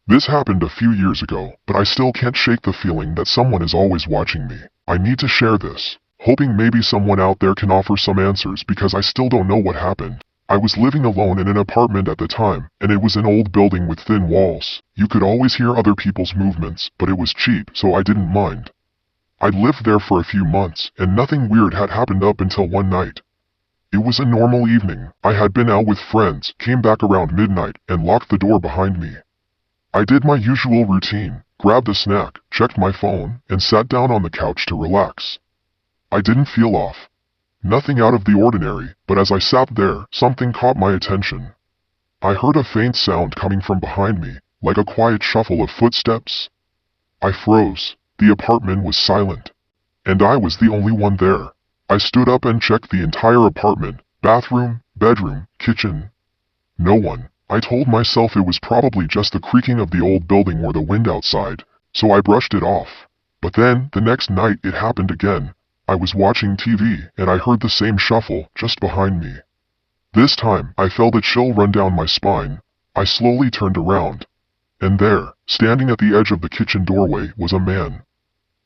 This happened a few years ago, but I still can't shake the feeling that someone is always watching me. I need to share this, hoping maybe someone out there can offer some answers because I still don't know what happened. I was living alone in an apartment at the time, and it was an old building with thin walls. You could always hear other people's movements, but it was cheap, so I didn't mind. I'd lived there for a few months, and nothing weird had happened up until one night. It was a normal evening. I had been out with friends, came back around midnight, and locked the door behind me. I did my usual routine, grabbed a snack, checked my phone, and sat down on the couch to relax. I didn't feel off. Nothing out of the ordinary, but as I sat there, something caught my attention. I heard a faint sound coming from behind me, like a quiet shuffle of footsteps. I froze. The apartment was silent. And I was the only one there. I stood up and checked the entire apartment, bathroom, bedroom, kitchen. No one. I told myself it was probably just the creaking of the old building or the wind outside, so I brushed it off. But then, the next night it happened again. I was watching TV, and I heard the same shuffle, just behind me. This time, I felt a chill run down my spine. I slowly turned around. And there, standing at the edge of the kitchen doorway, was a man.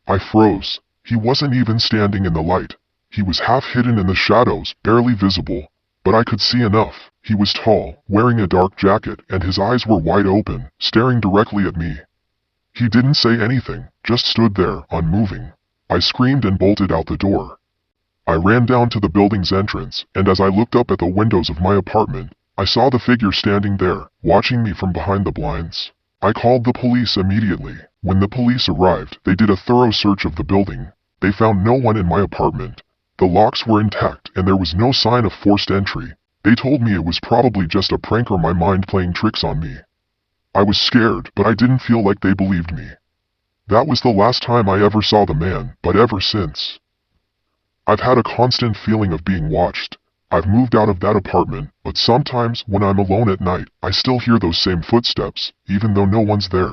I froze. He wasn't even standing in the light. He was half hidden in the shadows, barely visible. But I could see enough. He was tall, wearing a dark jacket, and his eyes were wide open, staring directly at me. He didn't say anything, just stood there, unmoving. I screamed and bolted out the door. I ran down to the building's entrance, and as I looked up at the windows of my apartment, I saw the figure standing there, watching me from behind the blinds. I called the police immediately. When the police arrived, they did a thorough search of the building. They found no one in my apartment. The locks were intact, and there was no sign of forced entry. They told me it was probably just a prank or my mind playing tricks on me. I was scared, but I didn't feel like they believed me. That was the last time I ever saw the man, but ever since, I've had a constant feeling of being watched. I've moved out of that apartment, but sometimes when I'm alone at night, I still hear those same footsteps, even though no one's there.